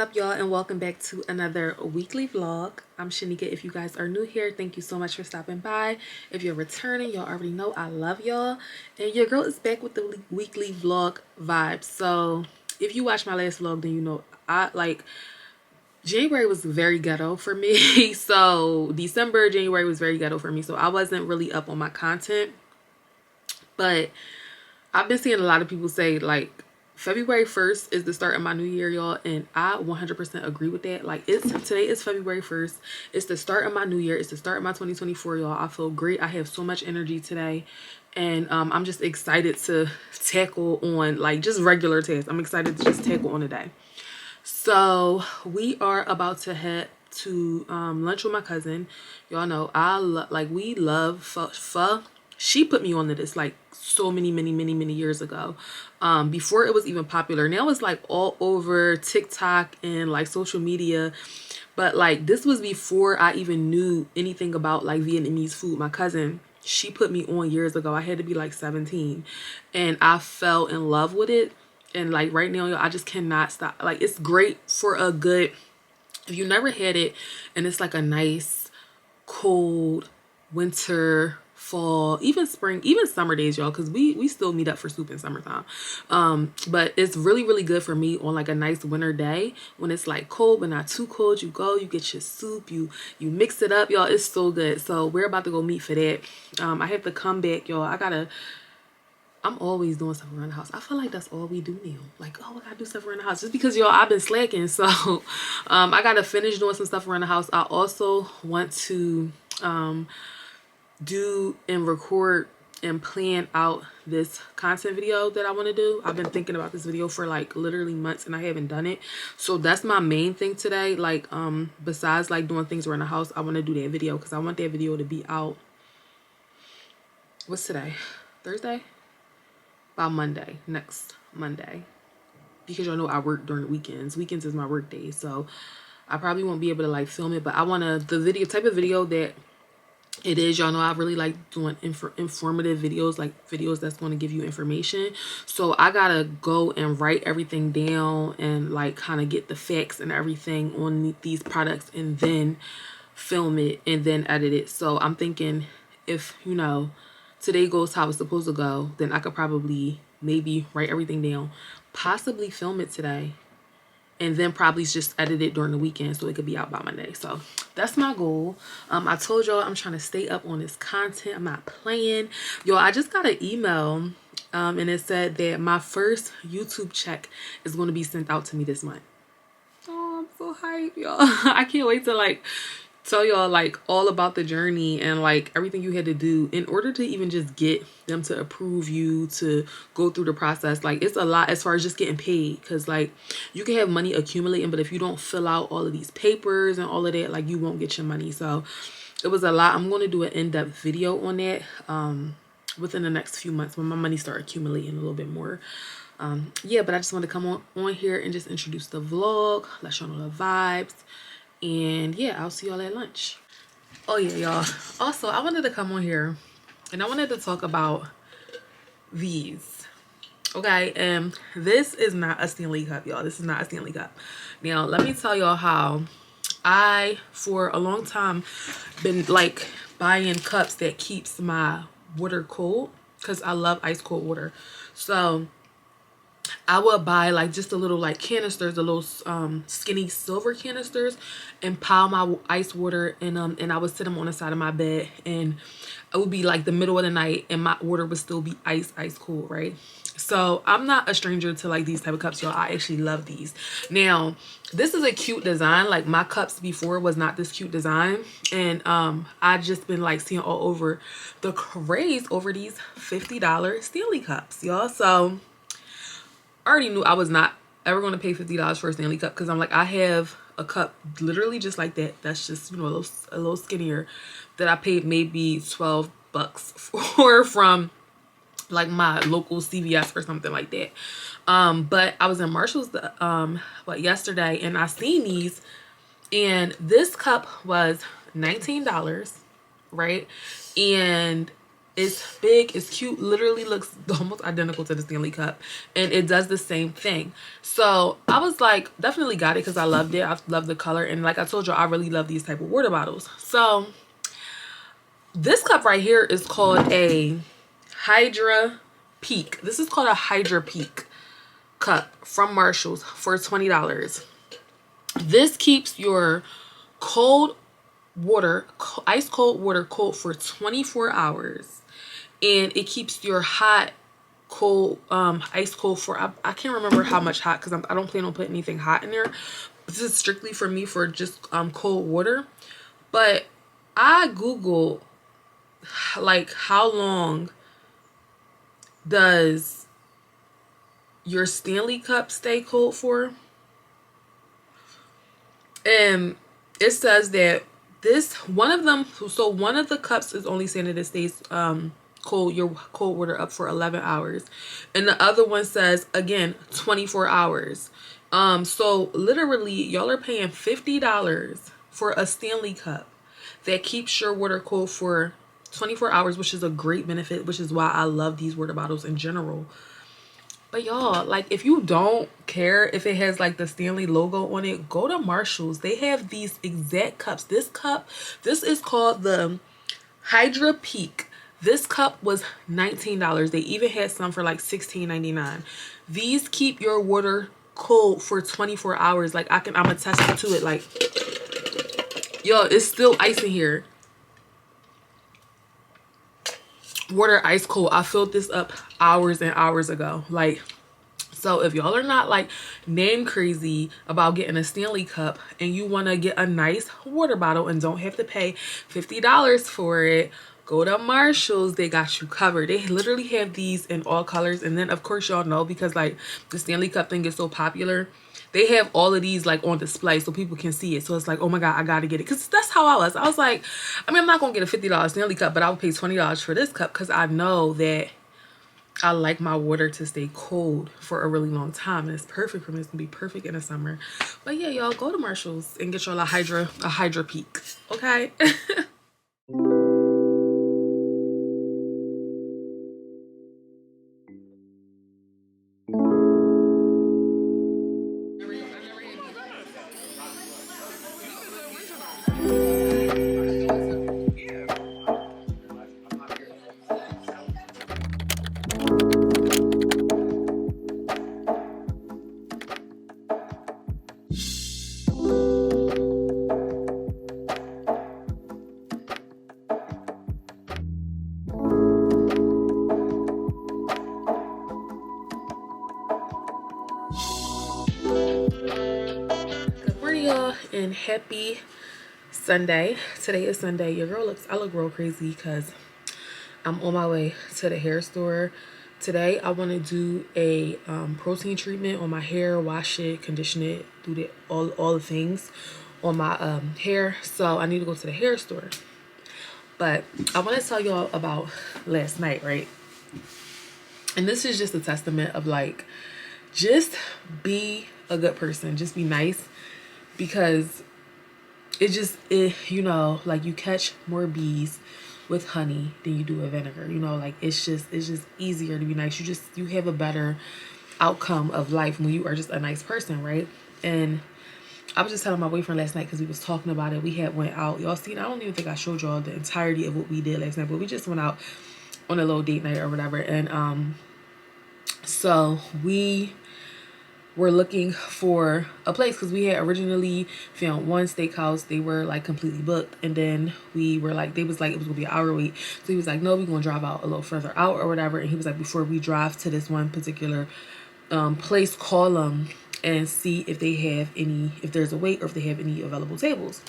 up, y'all, and welcome back to another weekly vlog. I'm Shanika. If you guys are new here, thank you so much for stopping by. If you're returning, y'all already know I love y'all, and your girl is back with the weekly vlog vibes. So if you watched my last vlog, then you know January was very ghetto for me. So January was very ghetto for me, so I wasn't really up on my content. But I've been seeing a lot of people say like February 1st is the start of my new year, y'all, and I 100% agree with that. Like, today is February 1st. It's the start of my new year. It's the start of my 2024, y'all. I feel great. I have so much energy today, and I'm just excited to tackle on like just regular tasks. I'm excited to just tackle on today. So we are about to head to lunch with my cousin. Y'all know we love pho. She put me onto this like so many years ago, before it was even popular. Now it's like all over TikTok and like social media, but like this was before I even knew anything about like Vietnamese food. My cousin, she put me on years ago. I had to be like 17, and I fell in love with it. And like right now, y'all, I just cannot stop. Like, it's great for a good, if you never had it, and it's like a nice cold winter, fall, even spring, even summer days, y'all, because we still meet up for soup in summertime. But it's really good for me on like a nice winter day when it's like cold but not too cold. You get your soup, you mix it up, y'all. It's so good. So we're about to go meet for that. I have to come back, y'all. I'm always doing stuff around the house. I feel like that's all we do now. Like, oh, I gotta do stuff around the house. Just because, y'all, I've been slacking. So I gotta finish doing some stuff around the house. I also want to do and record and plan out this content video that I want to do. I've been thinking about this video for like literally months, and I haven't done it. So that's my main thing today. Like, besides like doing things around the house, I want to do that video because I want that video to be out. What's today? Thursday? By Monday, next Monday, because y'all know I work during the weekends. Weekends is my work day, so I probably won't be able to like film it. But I want to, the video type of video that it is, y'all know I really like doing informative videos, like videos that's going to give you information. So I gotta go and write everything down and like kind of get the facts and everything on these products, and then film it and then edit it. So I'm thinking, if you know today goes how it's supposed to go, then I could probably maybe write everything down, possibly film it today, and then probably just edit it during the weekend so it could be out by Monday. So that's my goal. I told y'all I'm trying to stay up on this content. I'm not playing. Y'all, I just got an email and it said that my first YouTube check is going to be sent out to me this month. Oh, I'm so hyped, y'all. I can't wait to like tell y'all like all about the journey and like everything you had to do in order to even just get them to approve you to go through the process. Like, it's a lot as far as just getting paid, because like you can have money accumulating, but if you don't fill out all of these papers and all of that, like you won't get your money. So it was a lot. I'm going to do an in-depth video on that within the next few months when my money start accumulating a little bit more. Yeah, but I just want to come on here and just introduce the vlog, let y'all know the vibes. And yeah, I'll see y'all at lunch. Oh yeah, y'all. Also, I wanted to come on here and I wanted to talk about these. Okay, and this is not a Stanley cup, y'all. This is not a Stanley cup. Now, let me tell y'all how I, for a long time, been like buying cups that keeps my water cold, because I love ice cold water. So I would buy like just a little like canisters, the little skinny silver canisters, and pile my ice water in them, and I would sit them on the side of my bed, and it would be like the middle of the night and my water would still be ice cold, right? So I'm not a stranger to like these type of cups, y'all. I actually love these. Now, this is a cute design. Like, my cups before was not this cute design, and I just been like seeing all over the craze over these $50 Stanley cups, y'all. So I already knew I was not ever going to pay $50 for a Stanley cup, because I'm like, I have a cup literally just like that. That's just, you know, a little skinnier, that I paid maybe $12 for from like my local CVS or something like that. But I was in Marshall's yesterday, and I seen these, and this cup was $19, right? And It's big, it's cute, literally looks almost identical to the Stanley Cup, and it does the same thing. So I was like, definitely got it because I loved it. I love the color, and like I told you, I really love these type of water bottles. So this cup right here is called a Hydra Peak. This is called a Hydra Peak cup from Marshall's for $20. This keeps your cold water, ice cold water, cold for 24 hours, and it keeps your hot cold ice cold for I can't remember how much hot because I don't plan on putting anything hot in there. This is strictly for me for just cold water. But I googled like how long does your Stanley cup stay cold for, and it says that this one of them, so one of the cups is only saying that it stays cold, your cold water up for 11 hours, and the other one says again 24 hours. So literally y'all are paying $50 for a Stanley cup that keeps your water cold for 24 hours, which is a great benefit, which is why I love these water bottles in general. But y'all, like, if you don't care if it has like the Stanley logo on it, go to Marshall's. They have these exact cups. This cup, this is called the Hydra Peak. This cup was $19. They even had some for like $16.99. These keep your water cold for 24 hours. Like, I'm attesting to it. Like, yo, it's still ice in here. Water ice cold. I filled this up hours and hours ago. Like, so if y'all are not like name crazy about getting a Stanley cup and you want to get a nice water bottle and don't have to pay $50 for it, go to Marshall's. They got you covered. They literally have these in all colors. And then of course y'all know, because like the Stanley cup thing is so popular, they have all of these like on display so people can see it. So it's like, oh my God, I gotta get it. Because that's how I was. I was like, I mean, I'm not gonna get a $50 Stanley cup, but I would pay $20 for this cup because I know that I like my water to stay cold for a really long time. And it's perfect for me. It's gonna be perfect in the summer. But yeah, y'all, go to Marshall's and get y'all a Hydra Peak. Okay? And happy Sunday. Today is Sunday. Your girl I look real crazy because I'm on my way to the hair store. Today I want to do a protein treatment on my hair, wash it, condition it, do all the things on my hair. So I need to go to the hair store. But I want to tell y'all about last night, right? And this is just a testament of like, just be a good person, just be nice. Because you know, like you catch more bees with honey than you do with vinegar. You know, like it's just easier to be nice. You have a better outcome of life when you are just a nice person, right? And I was just telling my boyfriend last night because we was talking about it. We had went out. Y'all seen, I don't even think I showed y'all the entirety of what we did last night, but we just went out on a little date night or whatever. And so we were looking for a place because we had originally found one steakhouse. They were like completely booked, and then we were like, they was like it was gonna be an hour wait. So he was like, no, we're gonna drive out a little further out or whatever. And he was like, before we drive to this one particular place, call them and see if they have any, if there's a wait or if they have any available tables.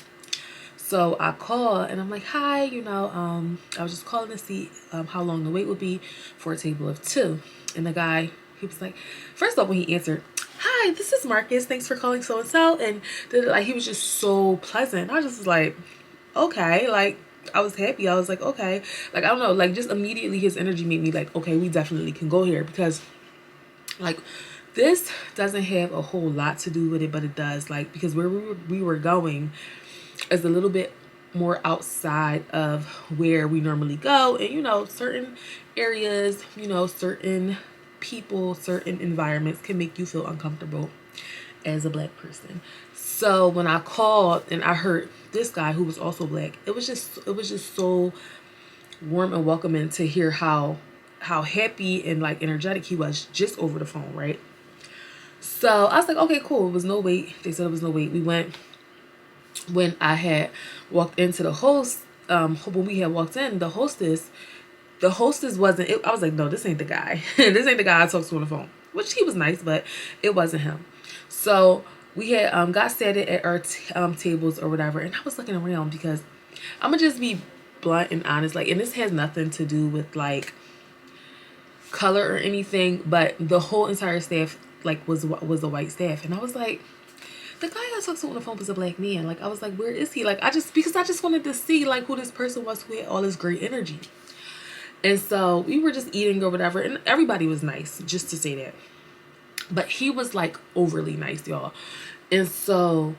So I call and I'm like, hi, you know, I was just calling to see how long the wait would be for a table of 2. And the guy, he was like, first off, when he answered, hi, this is Marcus, thanks for calling so and so, and like he was just so pleasant. I just was like, okay, like I was happy. I was like, okay, like I don't know, like just immediately his energy made me like, okay, we definitely can go here. Because like this doesn't have a whole lot to do with it, but it does, like, because where we were going is a little bit more outside of where we normally go. And, you know, certain areas, you know, certain people, certain environments can make you feel uncomfortable as a black person. So when I called and I heard this guy who was also black, it was just so warm and welcoming to hear how happy and like energetic he was just over the phone, right? So I was like, okay, cool. It was no wait. They said it was no wait. We went. When I had walked into the host, when we had walked in, the hostess wasn't. I was like, no, this ain't the guy. This ain't the guy I talked to on the phone. Which he was nice, but it wasn't him. So we had got seated at our tables or whatever, and I was looking around because I'm gonna just be blunt and honest, like, and this has nothing to do with like color or anything, but the whole entire staff like was a white staff, and I was like, the guy I talked to on the phone was a black man. Like, I was like, where is he? Like, because I just wanted to see like who this person was who had all this great energy. And so we were just eating or whatever, and everybody was nice, just to say that. But he was like overly nice, y'all. And so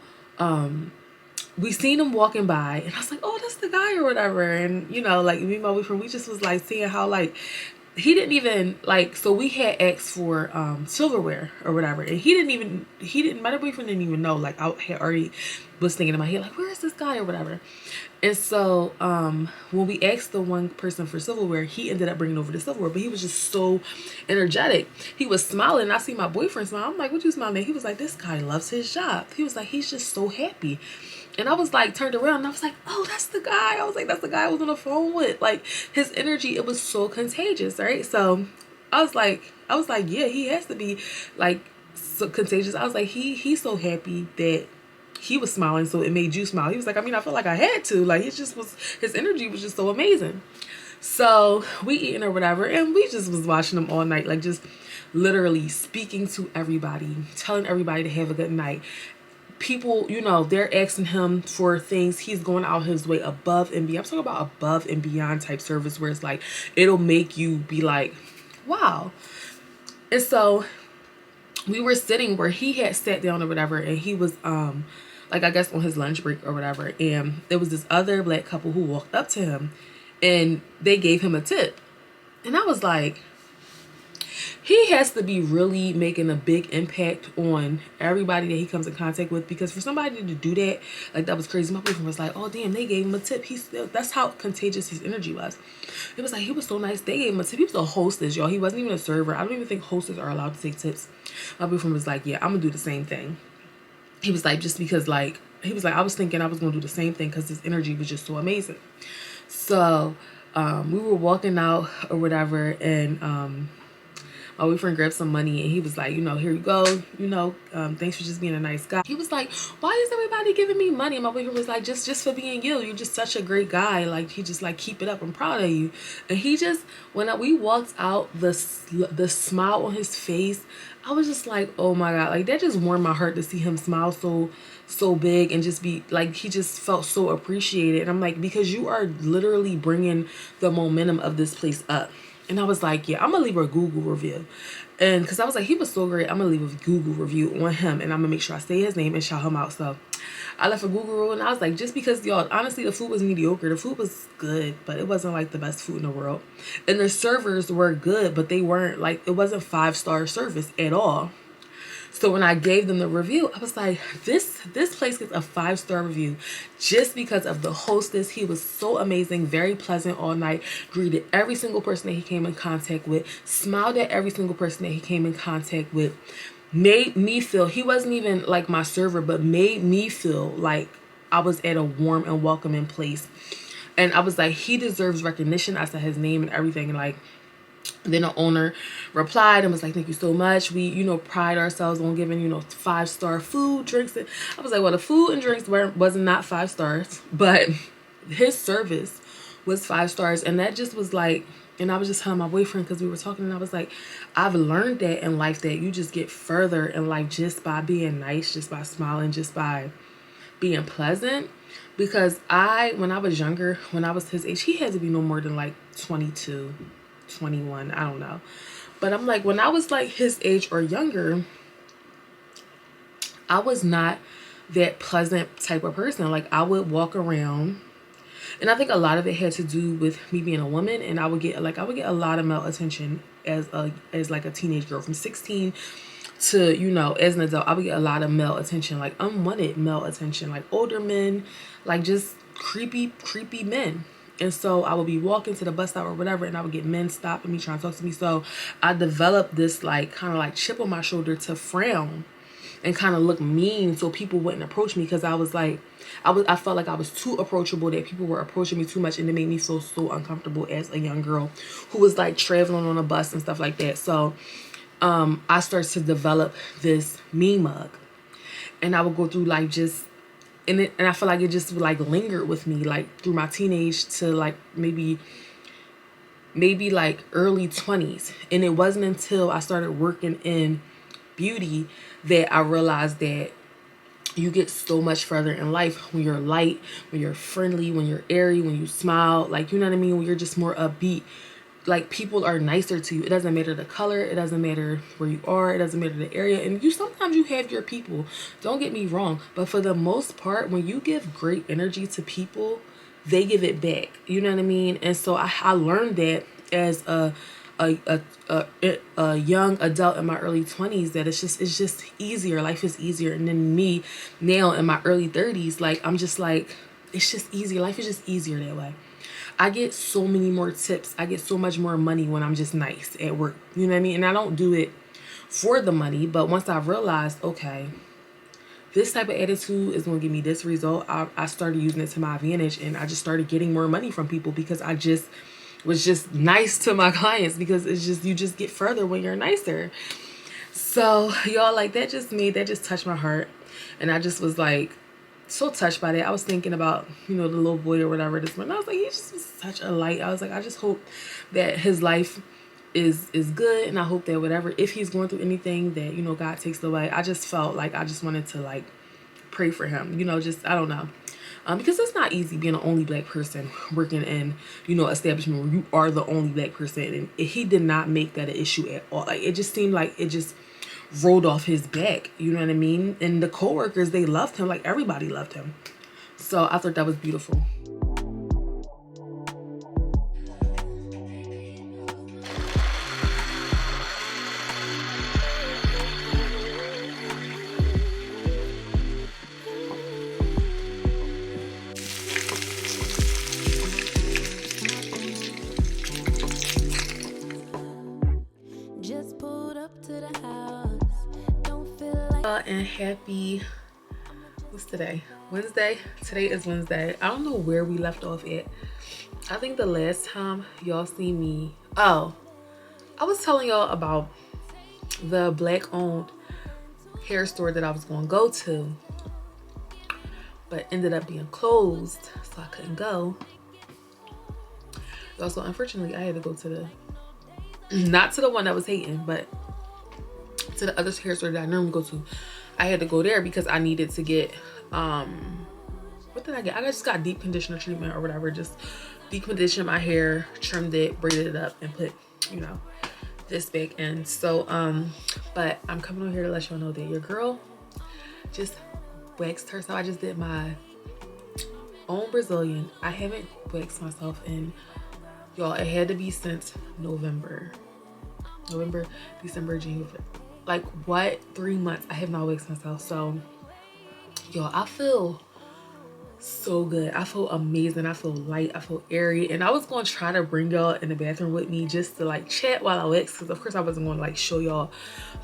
we seen him walking by, and I was like, oh, that's the guy or whatever. And, you know, like, me and my boyfriend, we just was like seeing how like he didn't even like, so we had asked for silverware or whatever, and my boyfriend didn't even know. Like, I had already was thinking in my head like, where is this guy or whatever. And so when we asked the one person for silverware, he ended up bringing over the silverware, but he was just so energetic. He was smiling. I see my boyfriend smile. I'm like, what you smiling at? He was like, this guy loves his job. He was like, he's just so happy. And I was like, turned around and I was like, oh, that's the guy. I was like, that's the guy I was on the phone with. Like, his energy, it was so contagious, right? So I was like, yeah, he has to be like so contagious. I was like, he's so happy that he was smiling, so it made you smile. He was like, I mean, I felt like I had to. Like, his energy was just so amazing. So we eating or whatever, and we just was watching him all night, like just literally speaking to everybody, telling everybody to have a good night. People, you know, they're asking him for things. He's going out his way above and beyond. I'm talking about above and beyond type service where it's like, it'll make you be like, wow. And so we were sitting where he had sat down or whatever, and he was like, I guess on his lunch break or whatever, and there was this other black couple who walked up to him and they gave him a tip. And I was like, he has to be really making a big impact on everybody that he comes in contact with, because for somebody to do that, like, that was crazy. My boyfriend was like, oh damn, they gave him a tip. That's how contagious his energy was. It was like, he was so nice, they gave him a tip. He was a hostess, y'all. He wasn't even a server. I don't even think hostess are allowed to take tips. My boyfriend was like, yeah, I'm gonna do the same thing. He was like, just because, like, he was like, I was thinking I was gonna do the same thing because his energy was just so amazing. So we were walking out or whatever, and my boyfriend grabbed some money and he was like, you know, here you go, you know, thanks for just being a nice guy. He was like, why is everybody giving me money? And my boyfriend was like, just for being you. You're just such a great guy. Like, he just like, keep it up. I'm proud of you. And he just, when we walked out, the smile on his face, I was just like, oh my God, like, that just warmed my heart to see him smile so big and just be like, he just felt so appreciated. And I'm like, because you are literally bringing the momentum of this place up. And I was like, yeah, I'm going to leave a Google review. And because I was like, he was so great, I'm going to leave a Google review on him. And I'm going to make sure I say his name and shout him out. So I left a Google review, and I was like, just because, y'all, honestly, the food was mediocre. The food was good, but it wasn't like the best food in the world. And the servers were good, but they weren't like, it wasn't 5-star service at all. So when I gave them the review, I was like, this place gets a 5-star review just because of the hostess. He was so amazing, very pleasant all night, greeted every single person that he came in contact with, smiled at every single person that he came in contact with, made me feel, he wasn't even like my server, but made me feel like I was at a warm and welcoming place. And I was like, he deserves recognition. I said his name and everything, and like, then the owner replied and was like, thank you so much. We, you know, pride ourselves on giving, you know, 5-star food, drinks. I was like, well, the food and drinks wasn't not 5 stars, but his service was 5 stars. And that just was like, and I was just telling my boyfriend, because we were talking, and I was like, I've learned that in life, that you just get further in life just by being nice, just by smiling, just by being pleasant. Because when I was younger, when I was his age, he had to be no more than like 22, 21, I don't know. But I'm like, when I was like his age or younger, I was not that pleasant type of person. Like, I would walk around And I think a lot of it had to do with me being a woman, and I would get a lot of male attention as like a teenage girl from 16 to, you know, as an adult. I would get a lot of male attention, like unwanted male attention, like older men, like just creepy men. And so I would be walking to the bus stop or whatever, and I would get men stopping me, trying to talk to me. So I developed this like kind of like chip on my shoulder to frown and kind of look mean so people wouldn't approach me, because I was like, I felt like I was too approachable, that people were approaching me too much, and it made me feel so uncomfortable as a young girl who was like traveling on a bus and stuff like that. So I started to develop this me mug, and I would go through like just and I feel like it just like lingered with me like through my teenage to like maybe like early 20s. And it wasn't until I started working in beauty that I realized that you get so much further in life when you're light, when you're friendly, when you're airy, when you smile, like, you know what I mean, when you're just more upbeat. Like, people are nicer to you. It doesn't matter the color, it doesn't matter where you are, it doesn't matter the area. And you sometimes you have your people, don't get me wrong, but for the most part, when you give great energy to people, they give it back, you know what I mean? And so I learned that as a young adult in my early 20s, that it's just easier. Life is easier. And then me now in my early 30s, like, I'm just like, it's just easier. Life is just easier that way. I get so many more tips. I get so much more money when I'm just nice at work. You know what I mean? And I don't do it for the money. But once I realized, okay, this type of attitude is going to give me this result, I started using it to my advantage. And I just started getting more money from people because I just was just nice to my clients, because it's just, you just get further when you're nicer. So y'all, like, that just touched my heart. And I just was like, so touched by that. I was thinking about, you know, the little boy or whatever this morning. I was like, he just was such a light. I was like, I just hope that his life is good, and I hope that whatever, if he's going through anything, that, you know, God takes it away. I just felt like I just wanted to like pray for him, you know, just, I don't know. Because it's not easy being the only black person working in, you know, establishment where you are the only black person. And he did not make that an issue at all. Like, it just seemed like it just rolled off his back, you know what I mean? And the coworkers, they loved him. Like, everybody loved him. So I thought that was beautiful. Just pulled up to the house. Don't feel like And happy, what's today? Wednesday? Today is Wednesday. I don't know where we left off at. I think the last time y'all seen me, oh, I was telling y'all about the black owned hair store that I was going to go to, but ended up being closed, so I couldn't go. Also, unfortunately, I had to go to the, not to the one that was hating, but to the other hair store that I normally go to. I had to go there because I needed to get, what did I get? I just got deep conditioner treatment or whatever. Just deep conditioned my hair, trimmed it, braided it up, and put, you know, this back in. So, but I'm coming on here to let y'all know that your girl just waxed herself. I just did my own Brazilian. I haven't waxed myself in, y'all, it had to be since November, December, January. Like, what? 3 months I have not waxed myself. So, y'all, I feel so good. I feel amazing. I feel light. I feel airy. And I was going to try to bring y'all in the bathroom with me just to like chat while I wax, because of course I wasn't going to like show y'all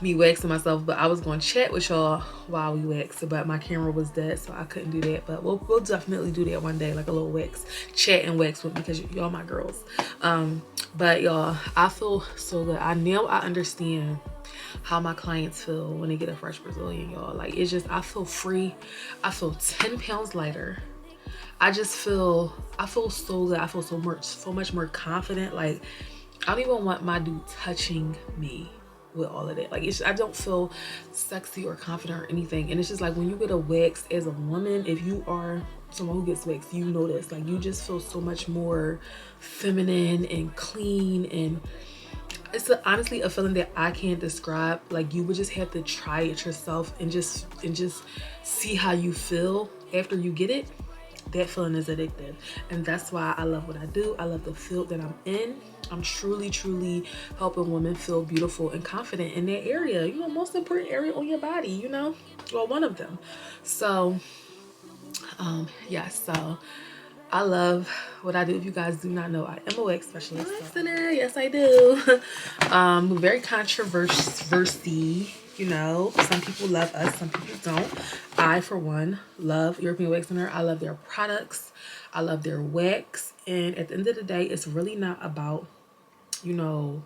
me waxing myself, but I was going to chat with y'all while we wax. But my camera was dead, so I couldn't do that. But we'll definitely do that one day, like a little wax, chat and wax with me, because y'all my girls. But y'all, I feel so good. I understand how my clients feel when they get a fresh Brazilian, y'all. Like, it's just, I feel free. I feel 10 pounds lighter. I feel so good. I feel so much more confident. Like, I don't even want my dude touching me with all of that. Like, it's, I don't feel sexy or confident or anything. And it's just like, when you get a wax as a woman, if you are someone who gets waxed, you know this. Like, you just feel so much more feminine and clean, and it's honestly a feeling that I can't describe. Like, you would just have to try it yourself and just see how you feel after you get it. that feeling is addictive. And that's why I love what I do. I love the field that I'm in. I'm truly helping women feel beautiful and confident in that area, you know, most important area on your body, you know, well, one of them. So yes, so I love what I do. If you guys do not know, I am a wax specialist. Center, yes I do. Very controversy, you know. Some people love us, some people don't. I, for one, love European Wax Center. I love their products. I love their wax. And at the end of the day, it's really not about, you know,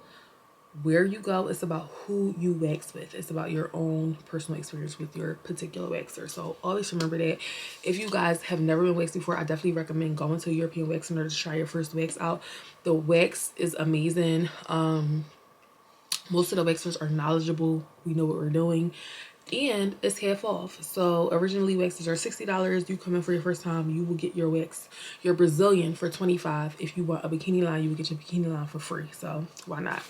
where you go. It's about who you wax with. It's about your own personal experience with your particular waxer. So always remember that. If you guys have never been waxed before, I definitely recommend going to a European Wax Center to try your first wax out. The wax is amazing. Most of the waxers are knowledgeable. We know what we're doing. And it's half off. So originally waxes are $60. You come in for your first time, you will get your wax, your Brazilian, for $25. If you want a bikini line, you will get your bikini line for free. So why not?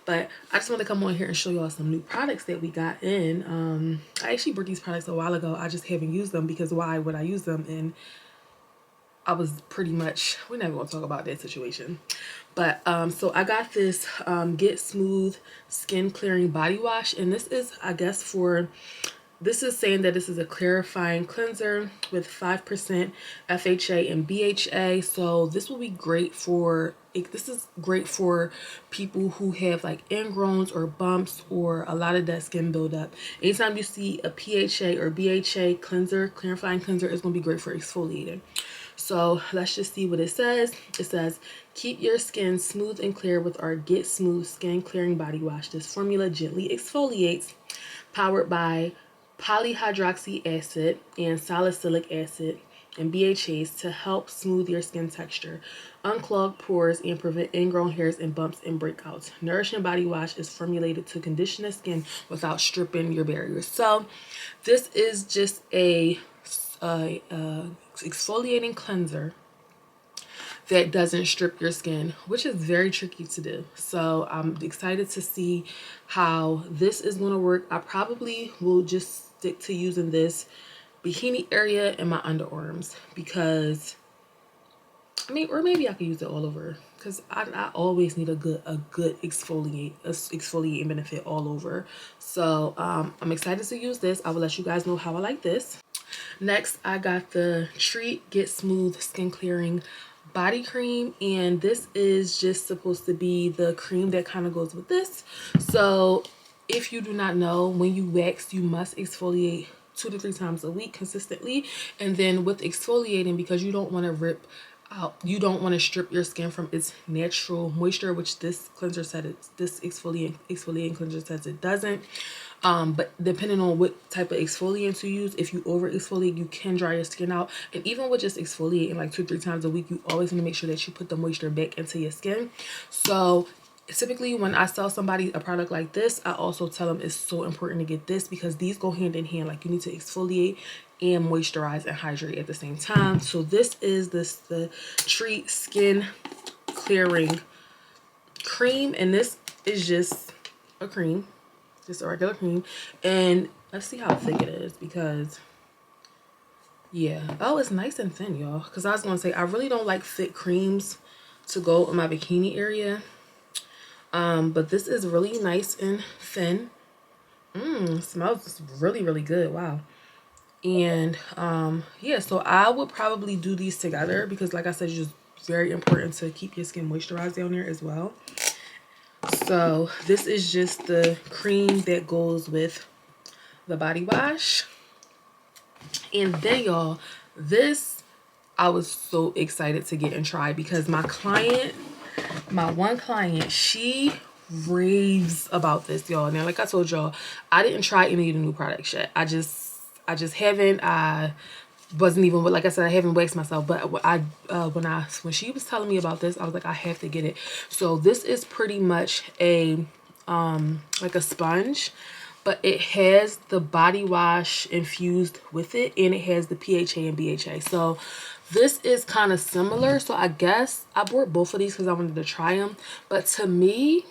But I just want to come on here and show y'all some new products that we got in. I actually bought these products a while ago. I just haven't used them because why would I use them? And I was pretty much, we're never going to talk about that situation. But so I got this Get Smooth Skin Clearing Body Wash. And this is, I guess, this is saying that this is a clarifying cleanser with 5% FHA and BHA. So this will be great for, this is great for people who have like ingrowns or bumps or a lot of dead skin buildup. Anytime you see a PHA or BHA cleanser, clarifying cleanser, is going to be great for exfoliating. So let's just see what it says. It says, keep your skin smooth and clear with our Get Smooth Skin Clearing Body Wash. This formula gently exfoliates, powered by polyhydroxy acid and salicylic acid and BHAs to help smooth your skin texture, unclog pores, and prevent ingrown hairs and bumps and breakouts. Nourishing Body Wash is formulated to condition the skin without stripping your barriers. So this is just a exfoliating cleanser that doesn't strip your skin, which is very tricky to do. So I'm excited to see how this is going to work. I probably will just stick to using this bikini area and my underarms because, I mean, or maybe I could use it all over because I always need a good exfoliating benefit all over. So I'm excited to use this. I will let you guys know how I like this. Next, I got the Treat Get Smooth Skin Clearing Body Cream, and this is just supposed to be the cream that kind of goes with this. So if you do not know, when you wax, you must exfoliate 2 to 3 times a week consistently. And then with exfoliating, because you don't want to rip out, you don't want to strip your skin from its natural moisture, which this cleanser said this exfoliating cleanser says it doesn't. But depending on what type of exfoliant you use, if you over exfoliate, you can dry your skin out. And even with just exfoliating like 2 or 3 times a week, you always need to make sure that you put the moisture back into your skin. So typically when I sell somebody a product like this, I also tell them it's so important to get this because these go hand in hand. Like you need to exfoliate and moisturize and hydrate at the same time. So this is the Treat Skin Clearing Cream, and this is just a cream, just a regular cream. And let's see how thick it is because yeah, oh, it's nice and thin, y'all. Because I was gonna say I really don't like thick creams to go in my bikini area, but this is really nice and thin. Smells really good. Wow. And yeah, so I would probably do these together because like I said, it's just very important to keep your skin moisturized down there as well. So this is just the cream that goes with the body wash. And then y'all, this I was so excited to get and try because my one client, she raves about this, y'all. Now, like I told y'all, I didn't try any of the new products yet. I just haven't. I wasn't even, like I said, I haven't waxed myself. But when she was telling me about this, I was like, I have to get it. So this is pretty much a like a sponge, but it has the body wash infused with it, and it has the PHA and BHA. So this is kind of similar. So I guess I bought both of these because I wanted to try them. But to me,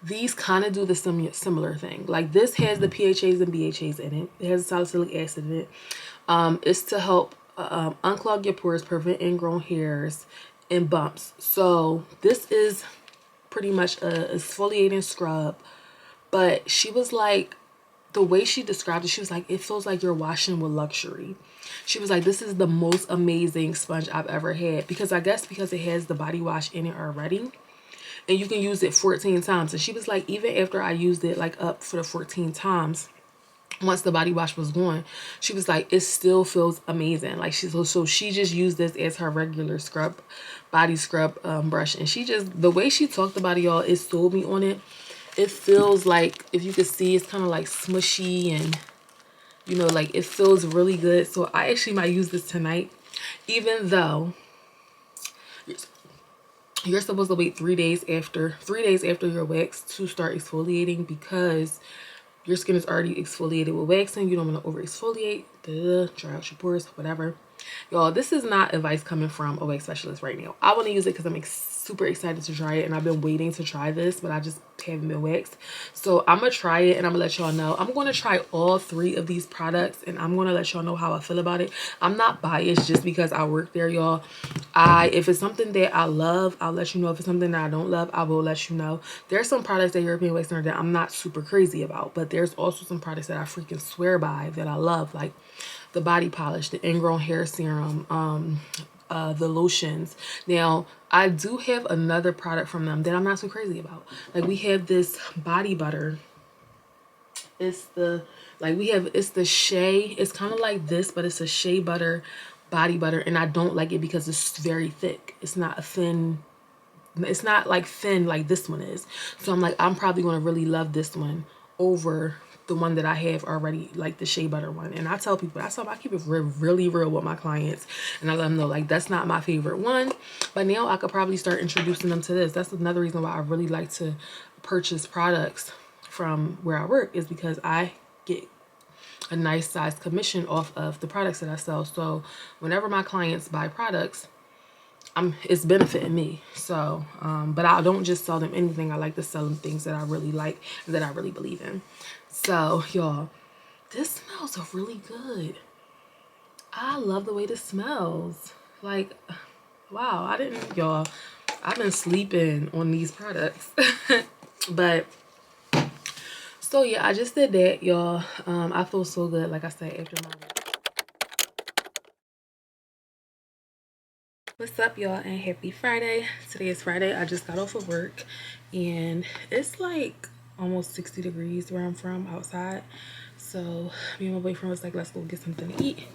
these kind of do the similar thing. Like this has the PHAs and BHAs in it. It has salicylic acid in it. It's to help unclog your pores, prevent ingrown hairs and bumps. So this is pretty much a exfoliating scrub, but she was like, the way she described it, she was like, it feels like you're washing with luxury. She was like, this is the most amazing sponge I've ever had, because I guess because it has the body wash in it already, and you can use it 14 times. And she was like, even after I used it like up for the 14 times, once the body wash was gone, she was like, it still feels amazing. Like so she just used this as her regular body scrub brush, and she just, the way she talked about it, y'all, it sold me on it. It feels like, if you could see, it's kind of like smushy, and you know, like it feels really good. So I actually might use this tonight, even though you're supposed to wait 3 days after your wax to start exfoliating, because your skin is already exfoliated with waxing. You don't want to over exfoliate, dry out your pores, whatever. Y'all, this is not advice coming from a wax specialist right now. I want to use it because I'm super excited to try it, and I've been waiting to try this, but I just haven't been waxed. So I'm gonna try it, and I'm gonna let y'all know. I'm gonna try all 3 of these products, and I'm gonna let y'all know how I feel about it. I'm not biased just because I work there, y'all. If it's something that I love, I'll let you know. If it's something that I don't love, I will let you know. There's some products at European Wax Center that I'm not super crazy about, but there's also some products that I freaking swear by, that I love, like the body polish, the ingrown hair serum, the lotions. Now, I do have another product from them that I'm not so crazy about. Like, we have this body butter. It's the shea. It's kind of like this, but it's a shea butter body butter, and I don't like it because it's very thick. It's not like thin like this one is. So I'm like, I'm probably going to really love this one over the one that I have already, like the shea butter one. And I tell people, I keep it really real with my clients, and I let them know, like, that's not my favorite one, but now I could probably start introducing them to this. That's another reason why I really like to purchase products from where I work, is because I get a nice size commission off of the products that I sell. So whenever my clients buy products, it's benefiting me. So but I don't just sell them anything. I like to sell them things that I really like and that I really believe in. So y'all, this smells really good. I love the way this smells. Like, wow, y'all, I've been sleeping on these products. But so yeah, I just did that, y'all. I feel so good, like I said, after my work. What's up, y'all, and happy Friday. Today is Friday. I just got off of work, and it's like almost 60 degrees where I'm from outside. So me and my boyfriend was like, let's go get something to eat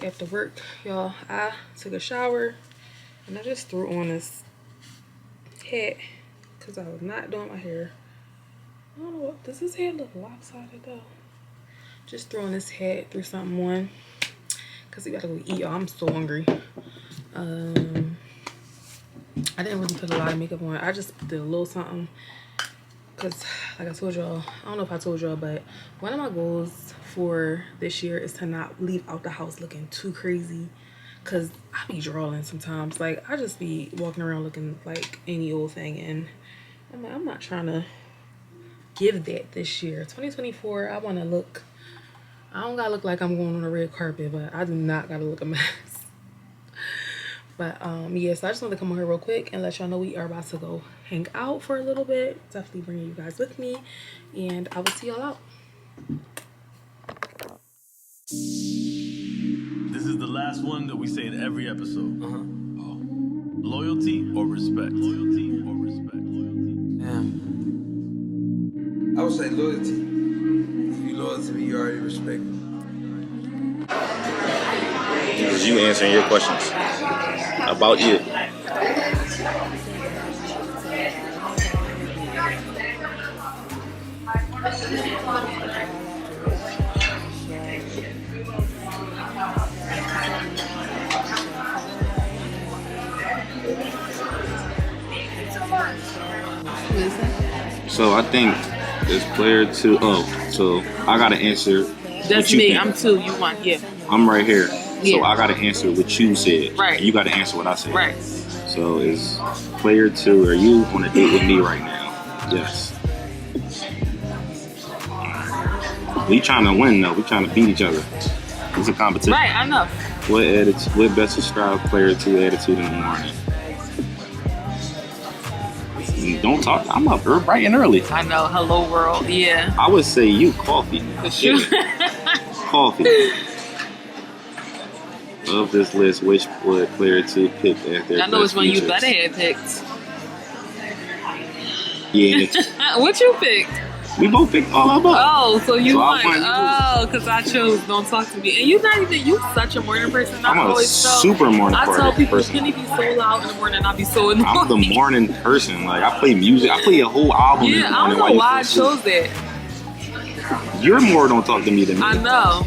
after work. Y'all, I took a shower, and I just threw on this hat because I was not doing my hair. I don't know, does this hair look lopsided though? Just throwing this hat, threw something on because we gotta go eat, y'all. I'm so hungry. I didn't really put a lot of makeup on. I just did a little something because, like I told y'all, I don't know if I told y'all, but one of my goals for this year is to not leave out the house looking too crazy, because I be drawing sometimes. Like, I just be walking around looking like any old thing, and I'm like, I'm not trying to give that this year. 2024, I want to look, I don't gotta look like I'm going on a red carpet, but I do not gotta look a mess. But yeah, so I just wanted to come on here real quick and let y'all know we are about to go hang out for a little bit. Definitely bringing you guys with me, and I will see y'all out. This is the last one that we say in every episode. Loyalty or respect? Loyalty or respect? I would say loyalty. If you loyal to me, you already respect me. Because you answering your questions about you. So I think this player 2. Oh, so I gotta answer. That's me. Think. I'm 2. You 1. Yeah. I'm right here. Yeah. So I gotta answer what you said. Right. And you gotta answer what I said. Right. So is player 2, are you on a date with me right now? Yes. We trying to win though. We trying to beat each other. It's a competition. Right, I know. What best describe player 2 attitude in the morning? Don't talk. I'm up bright and early. I know. Hello world. Yeah. I would say you coffee. For sure. Coffee. Of this list, which would player 2 pick as their I know which best one you features? better have picked. Yeah. What you picked? We both picked all of us. Oh, so you So I won. won, you Oh, because I chose don't talk to me. And you not even, you such a morning person. I'm a always tell, super morning I tell people, person. Kenny be so loud in the morning, I'll be so annoyed. I'm the morning person. Like, I play music. I play a whole album in Yeah, the I morning don't know while why I you fall chose asleep. that. You're more don't talk to me than me. I know.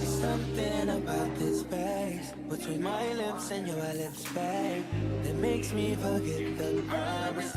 Something about this space between my lips and your lips, babe, that makes me forget the promises